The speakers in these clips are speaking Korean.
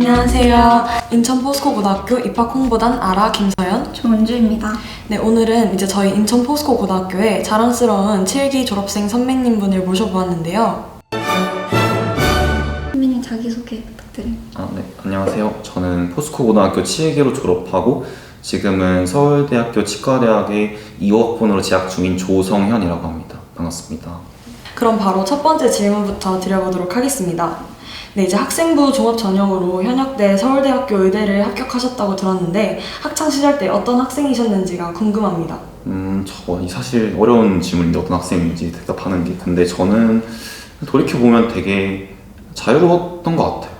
안녕하세요. 인천 포스코고등학교 입학홍보단 아라 김서연, 조은주입니다. 네, 오늘은 이제 저희 인천 포스코고등학교에 자랑스러운 7기 졸업생 선배님분을 모셔보았는데요. 선배님 자기소개 부탁드립니다. 네, 안녕하세요. 저는 포스코고등학교 7기로 졸업하고 지금은 서울대학교 치과대학의 2호학번으로 재학 중인 조성현이라고 합니다. 반갑습니다. 그럼 바로 첫 번째 질문부터 드려보도록 하겠습니다. 네, 이제 학생부 종합 전형으로 현역대 서울대학교 의대를 합격하셨다고 들었는데 학창시절 때 어떤 학생이셨는지가 궁금합니다. 사실 어려운 질문인데 어떤 학생인지 대답하는 게. 근데 저는 돌이켜보면 되게 자유로웠던 것 같아요.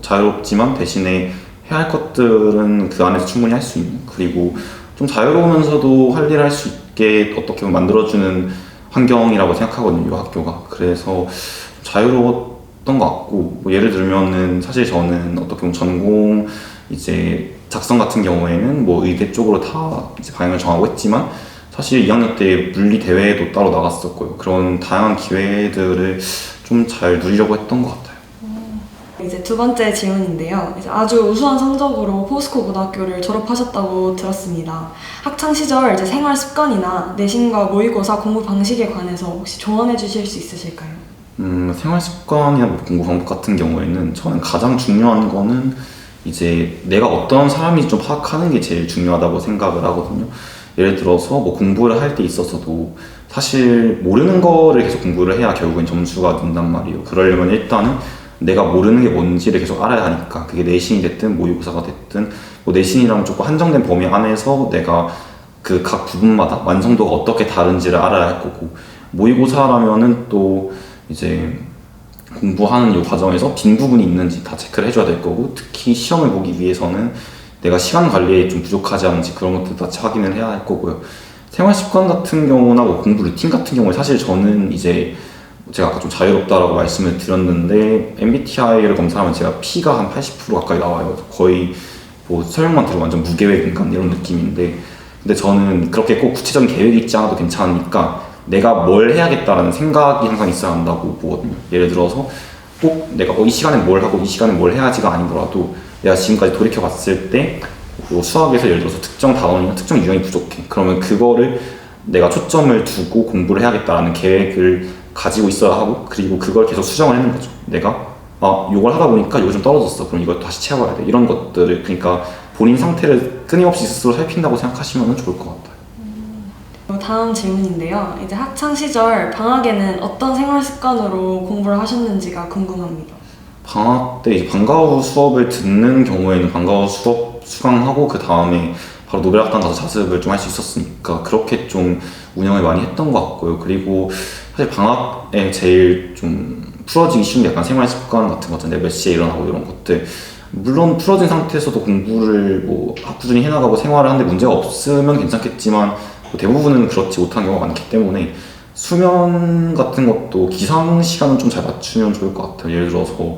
자유롭지만 대신에 해야 할 것들은 그 안에서 충분히 할 수 있는, 그리고 좀 자유로우면서도 할 일을 할 수 있게 어떻게 보면 만들어주는 환경이라고 생각하거든요, 이 학교가. 그래서 자유로웠던 것 같고, 뭐 예를 들면은 사실 저는 어떻게 보면 전공 이제 작성 같은 경우에는 뭐 의대 쪽으로 다 이제 방향을 정하고 했지만 사실 2학년 때 물리 대회도 따로 나갔었고요. 그런 다양한 기회들을 좀 잘 누리려고 했던 것 같아요. 이제 두 번째 질문인데요. 이제 아주 우수한 성적으로 포스코 고등학교를 졸업하셨다고 들었습니다. 학창 시절 이제 생활 습관이나 내신과 모의고사 공부 방식에 관해서 혹시 조언해 주실 수 있으실까요? 생활 습관이나 공부 방법 같은 경우에는 저는 가장 중요한 거는 이제 내가 어떤 사람인지 좀 파악하는 게 제일 중요하다고 생각을 하거든요. 예를 들어서 뭐 공부를 할 때 있어서도 사실 모르는 거를 계속 공부를 해야 결국엔 점수가 는단 말이에요. 그러려면 일단은 내가 모르는 게 뭔지를 계속 알아야 하니까, 그게 내신이 됐든 모의고사가 됐든, 뭐 내신이랑 조금 한정된 범위 안에서 내가 그 각 부분마다 완성도가 어떻게 다른지를 알아야 할 거고, 모의고사라면은 또 이제 공부하는 이 과정에서 빈 부분이 있는지 다 체크를 해줘야 될 거고, 특히 시험을 보기 위해서는 내가 시간 관리에 좀 부족하지 않은지 그런 것들 다 확인을 해야 할 거고요. 생활 습관 같은 경우나 뭐 공부 루틴 같은 경우에 사실 저는 이제 제가 아까 좀 자유롭다라고 말씀을 드렸는데, MBTI를 검사하면 제가 P가 한 80% 가까이 나와요. 거의 뭐 설명만 들으면 완전 무계획 인간 이런 느낌인데, 근데 저는 그렇게 꼭 구체적인 계획이 있지 않아도 괜찮으니까 내가 뭘 해야겠다라는 생각이 항상 있어야 한다고 보거든요. 예를 들어서 꼭 내가 이 시간에 뭘 하고 이 시간에 뭘 해야지가 아니더라도 내가 지금까지 돌이켜 봤을 때 뭐 수학에서 예를 들어서 특정 단원이나 특정 유형이 부족해. 그러면 그거를 내가 초점을 두고 공부를 해야겠다라는 계획을 가지고 있어야 하고, 그리고 그걸 계속 수정을 하는 거죠. 내가 이걸 하다 보니까 이거 좀 떨어졌어. 그럼 이걸 다시 채워야 돼. 이런 것들을, 그러니까 본인 상태를 끊임없이 스스로 살핀다고 생각하시면 좋을 것 같아요. 다음 질문인데요. 이제 학창 시절 방학에는 어떤 생활 습관으로 공부를 하셨는지가 궁금합니다. 방학 때 이제 방과 후 수업을 듣는 경우에는 방과 후 수업 수강하고 그 다음에 바로 노벨학당 가서 자습을 좀 할 수 있었으니까 그렇게 좀 운영을 많이 했던 것 같고요. 그리고 사실 방학에 제일 좀 풀어지기 쉬운 게 약간 생활 습관 같은 것 같은데, 몇 시에 일어나고 이런 것들, 물론 풀어진 상태에서도 공부를 뭐 꾸준히 해나가고 생활을 하는데 문제가 없으면 괜찮겠지만 대부분은 그렇지 못한 경우가 많기 때문에 수면 같은 것도 기상 시간은 좀 잘 맞추면 좋을 것 같아요. 예를 들어서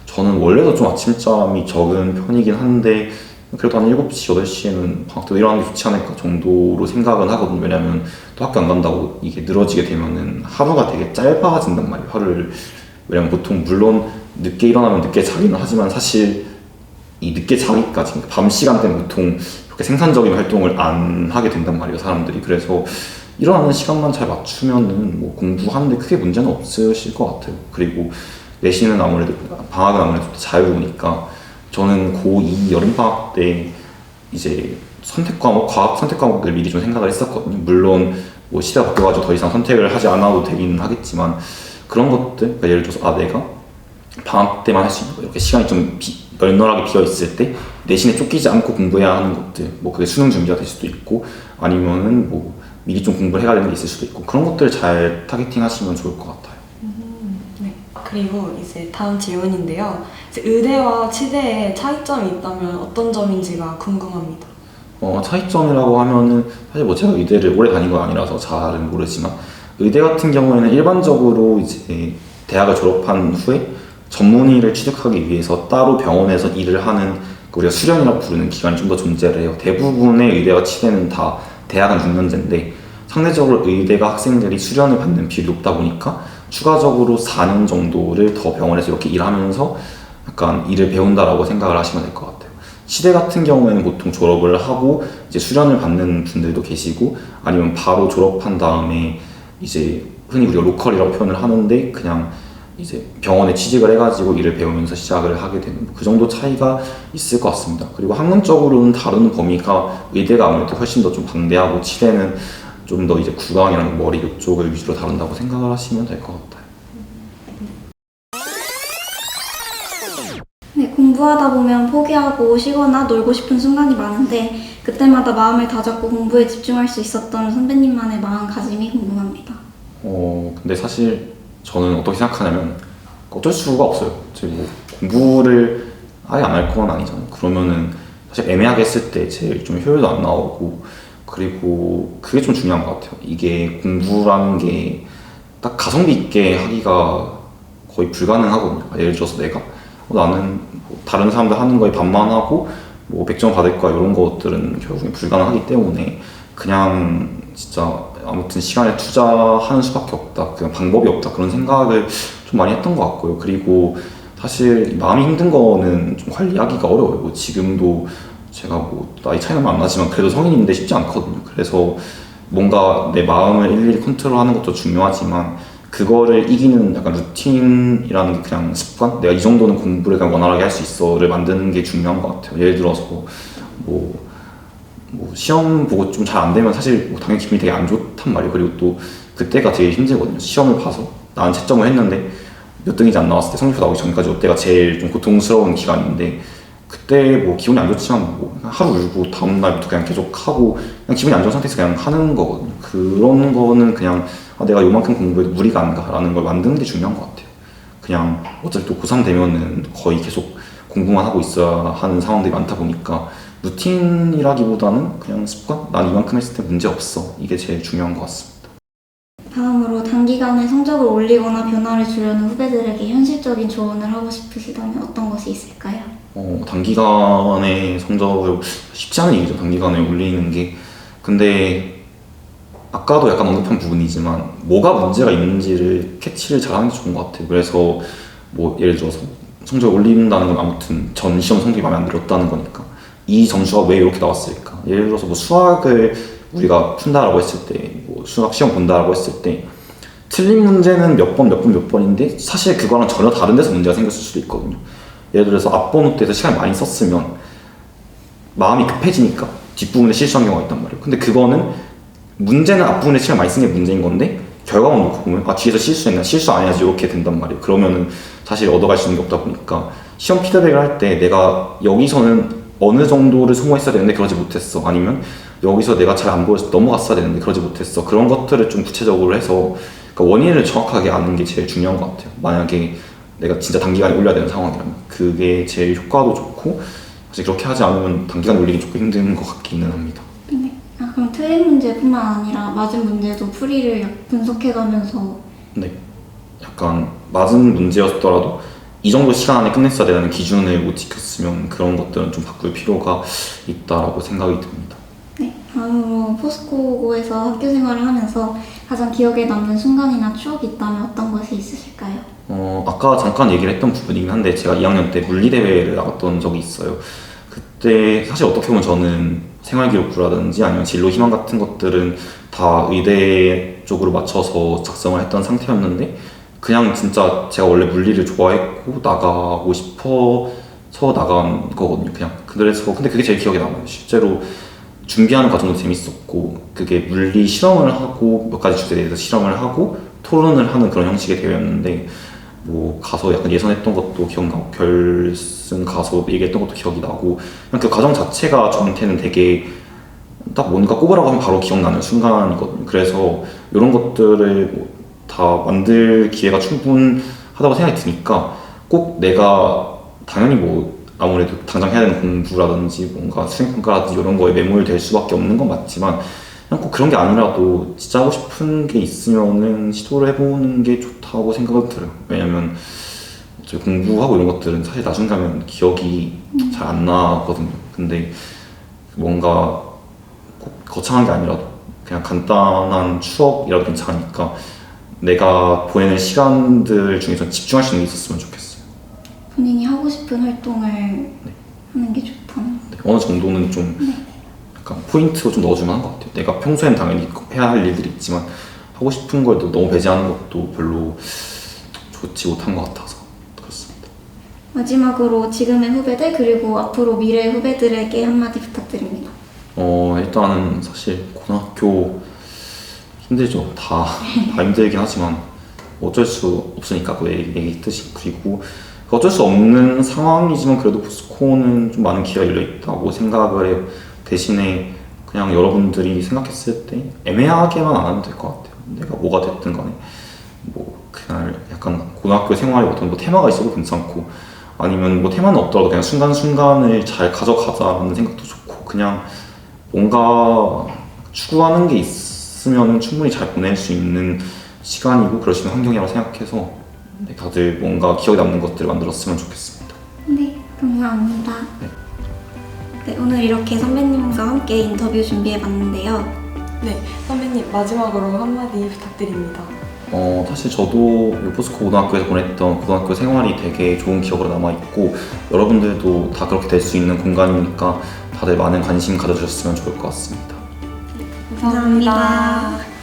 저는 원래도 좀 아침잠이 적은 편이긴 한데 그래도 한 7시, 8시에는 방학 때 일어나는 게 좋지 않을까 정도로 생각은 하거든요. 왜냐면 또 학교 안 간다고 이게 늘어지게 되면은 하루가 되게 짧아진단 말이에요. 하루를. 왜냐면 보통 물론 늦게 일어나면 늦게 자기는 하지만 사실 이 늦게 자기까지, 그러니까 밤 시간대는 보통 그렇게 생산적인 활동을 안 하게 된단 말이에요, 사람들이. 그래서 일어나는 시간만 잘 맞추면은 뭐 공부하는데 크게 문제는 없으실 것 같아요. 그리고 내신은 아무래도, 방학은 아무래도 자유로우니까 저는 고2 여름방학 때 이제 과학 선택 과목을 미리 좀 생각을 했었거든요. 물론 뭐 시대가 바뀌어가지고 더 이상 선택을 하지 않아도 되긴 하겠지만, 그런 것들, 그러니까 예를 들어서 내가 방학 때만 할 수 있는 거, 이렇게 시간이 좀 널널하게 비어 있을 때 내신에 쫓기지 않고 공부해야 하는 것들, 뭐 그게 수능 준비가 될 수도 있고 아니면은 뭐 미리 좀 공부를 해야 되는 게 있을 수도 있고, 그런 것들을 잘 타겟팅 하시면 좋을 것 같아요. 네. 그리고 이제 다음 질문인데요. 이제 의대와 치대에 차이점이 있다면 어떤 점인지가 궁금합니다. 차이점이라고 하면은 사실 뭐 제가 의대를 오래 다닌 건 아니라서 잘은 모르지만, 의대 같은 경우에는 일반적으로 이제 대학을 졸업한 후에 전문의를 취득하기 위해서 따로 병원에서 일을 하는, 우리가 수련이라고 부르는 기간이 좀 더 존재를 해요. 대부분의 의대와 치대는 다 대학은 6년제인데 상대적으로 의대가 학생들이 수련을 받는 비율이 높다 보니까 추가적으로 4년 정도를 더 병원에서 이렇게 일하면서 약간 일을 배운다라고 생각을 하시면 될 것 같아요. 치대 같은 경우에는 보통 졸업을 하고 이제 수련을 받는 분들도 계시고 아니면 바로 졸업한 다음에 이제 흔히 우리가 로컬이라고 표현을 하는데 그냥 이제 병원에 취직을 해가지고 일을 배우면서 시작을 하게 되는 그 정도 차이가 있을 것 같습니다. 그리고 학문적으로는 다루는 범위가 의대가 아무래도 훨씬 더 좀 방대하고 치대는 좀 더 이제 구강이랑 머리 이쪽을 위주로 다룬다고 생각을 하시면 될 것 같아요. 네, 공부하다 보면 포기하고 쉬거나 놀고 싶은 순간이 많은데 그때마다 마음을 다잡고 공부에 집중할 수 있었던 선배님만의 마음가짐이 궁금합니다. 근데 사실 저는 어떻게 생각하냐면 어쩔 수가 없어요. 제가 뭐 공부를 아예 안 할 건 아니잖아요. 그러면은 사실 애매하게 했을 때 제일 좀 효율도 안 나오고 그리고 그게 좀 중요한 것 같아요. 이게 공부라는 게 딱 가성비 있게 하기가 거의 불가능하거든요. 예를 들어서 내가 나는 뭐 다른 사람들 하는 거에 반만 하고 뭐 100점 받을 거야 이런 것들은 결국엔 불가능하기 때문에 그냥 진짜 아무튼 시간을 투자하는 수밖에 없다. 그냥 방법이 없다. 그런 생각을 좀 많이 했던 것 같고요. 그리고 사실 마음이 힘든 거는 좀 관리하기가 어려워요. 뭐 지금도 제가 뭐 나이 차이는 안 나지만 그래도 성인인데 쉽지 않거든요. 그래서 뭔가 내 마음을 일일이 컨트롤하는 것도 중요하지만 그거를 이기는 약간 루틴이라는 게 그냥 습관? 내가 이 정도는 공부를 그냥 원활하게 할 수 있어를 만드는 게 중요한 것 같아요. 예를 들어서 뭐 시험 보고 좀 잘 안 되면 사실 뭐 당연히 기분이 되게 안 좋단 말이에요. 그리고 또 그때가 되게 힘들거든요. 시험을 봐서 나는 채점을 했는데 몇 등이지 안 나왔을 때 성적표 나오기 전까지 그때가 제일 좀 고통스러운 기간인데 그때 뭐 기분이 안 좋지만 뭐 하루 울고 다음 날부터 그냥 계속 하고 그냥 기분이 안 좋은 상태에서 그냥 하는 거거든요. 그런 거는 그냥 내가 요만큼 공부해도 무리가 안 가라는 걸 만드는 게 중요한 것 같아요. 그냥 어차피 또 고3 되면은 거의 계속 공부만 하고 있어야 하는 상황들이 많다 보니까 루틴이라기보다는 그냥 습관? 난 이만큼 했을 때 문제 없어. 이게 제일 중요한 것 같습니다. 다음으로 단기간에 성적을 올리거나 변화를 주려는 후배들에게 현실적인 조언을 하고 싶으시다면 어떤 것이 있을까요? 단기간에 성적을 쉽지 않은 일이죠. 단기간에 올리는 게. 근데 아까도 약간 언급한 부분이지만 뭐가 문제가 있는지를 캐치를 잘하는 게 좋은 것 같아요. 그래서 뭐 예를 들어서 성적을 올린다는 건 아무튼 전 시험 성적이 마음에 안 들었다는 거니까 이 점수가 왜 이렇게 나왔을까? 예를 들어서 뭐 수학을 우리가 푼다라고 했을 때, 뭐 수학 시험 본다라고 했을 때 틀린 문제는 몇 번인데 사실 그거랑 전혀 다른 데서 문제가 생겼을 수도 있거든요. 예를 들어서 앞번호 때에서 시간을 많이 썼으면 마음이 급해지니까 뒷부분에 실수한 경우가 있단 말이에요. 근데 그거는 문제는 앞부분에 시간 많이 쓴 게 문제인 건데 결과만 놓고 보면 뒤에서 실수했나 실수 안 해야지 이렇게 된단 말이에요. 그러면은 사실 얻어갈 수 있는 게 없다 보니까 시험 피드백을 할 때 내가 여기서는 어느 정도를 소모했어야 되는데 그러지 못했어. 아니면 여기서 내가 잘 안 보여서 넘어갔어야 되는데 그러지 못했어. 그런 것들을 좀 구체적으로 해서 그러니까 원인을 정확하게 아는 게 제일 중요한 것 같아요. 만약에 내가 진짜 단기간에 올려야 되는 상황이라면 그게 제일 효과도 좋고 사실 그렇게 하지 않으면 단기간에 올리기 조금 힘든 것 같기는 합니다. 네. 그럼 틀린 문제뿐만 아니라 맞은 문제도 풀이를 분석해가면서 네. 약간 맞은 문제였더라도 이 정도 시간 안에 끝냈어야 되는 기준을 못 지켰으면 그런 것들은 좀 바꿀 필요가 있다라고 생각이 듭니다. 네. 다음으로 포스코고에서 학교 생활을 하면서 가장 기억에 남는 순간이나 추억이 있다면 어떤 것이 있으실까요? 아까 잠깐 얘기를 했던 부분이긴 한데 제가 2학년 때 물리대회를 나갔던 적이 있어요. 그때 사실 어떻게 보면 저는 생활기록부라든지 아니면 진로 희망 같은 것들은 다 의대 쪽으로 맞춰서 작성을 했던 상태였는데 그냥 진짜 제가 원래 물리를 좋아했고 나가고 싶어서 나간 거거든요. 그냥 그래서 근데 그게 제일 기억에 남아요. 실제로 준비하는 과정도 재밌었고 그게 물리 실험을 하고 몇 가지 주제에 대해서 실험을 하고 토론을 하는 그런 형식의 대회였는데 뭐 가서 약간 예선했던 것도 기억나고 결승 가서 얘기했던 것도 기억이 나고 그냥 그 과정 자체가 저한테는 되게 딱 뭔가 꼽으라고 하면 바로 기억나는 순간이거든요. 그래서 이런 것들을 뭐 다 만들 기회가 충분하다고 생각이 드니까 꼭 내가 당연히 뭐 아무래도 당장 해야 되는 공부라든지 뭔가 수행평가라든지 이런 거에 매몰될 수밖에 없는 건 맞지만 그냥 꼭 그런 게 아니라도 진짜 하고 싶은 게 있으면은 시도를 해보는 게 좋다고 생각은 들어요. 왜냐면 어차피 공부하고 이런 것들은 사실 나중 가면 기억이 잘 안 나거든요. 근데 뭔가 꼭 거창한 게 아니라도 그냥 간단한 추억이라도 괜찮으니까 내가 보내는 시간들 중에서 집중할 수 있는 게 있었으면 좋겠어요. 본인이 하고 싶은 싶은 활동을 하는 게 좋다는. 어느 정도는 좀 약간 포인트로 좀 넣어주면 한 것 같아요. 내가 평소엔 당연히 해야 할 일들이 있지만 하고 싶은 걸 또 너무 배제하는 것도 별로 좋지 못한 것 같아서 그렇습니다. 마지막으로 지금의 후배들 그리고 앞으로 미래의 후배들에게 한마디 부탁드립니다. 일단은 사실 고등학교 힘들죠. 다 힘들긴 하지만 어쩔 수 없으니까 그 얘기 뜻이. 그리고 어쩔 수 없는 상황이지만 그래도 포스코는 좀 많은 기회가 열려있다고 생각을 해요. 대신에 그냥 여러분들이 생각했을 때 애매하게만 안 하면 될 것 같아요. 내가 뭐가 됐든 간에 뭐 그날 약간 고등학교 생활에 어떤 뭐 테마가 있어도 괜찮고 아니면 뭐 테마는 없더라도 그냥 순간순간을 잘 가져가자라는 생각도 좋고 그냥 뭔가 추구하는 게 있으면 충분히 잘 보낼 수 있는 시간이고 그럴 수 있는 환경이라고 생각해서 다들 뭔가 기억에 남는 것들을 만들었으면 좋겠습니다. 네, 감사합니다. 네, 오늘 이렇게 선배님과 함께 인터뷰 준비해봤는데요. 네, 선배님 마지막으로 한마디 부탁드립니다. 사실 저도 포스코 고등학교에서 보냈던 고등학교 생활이 되게 좋은 기억으로 남아있고 여러분들도 다 그렇게 될 수 있는 공간이니까 다들 많은 관심 가져주셨으면 좋을 것 같습니다. 감사합니다.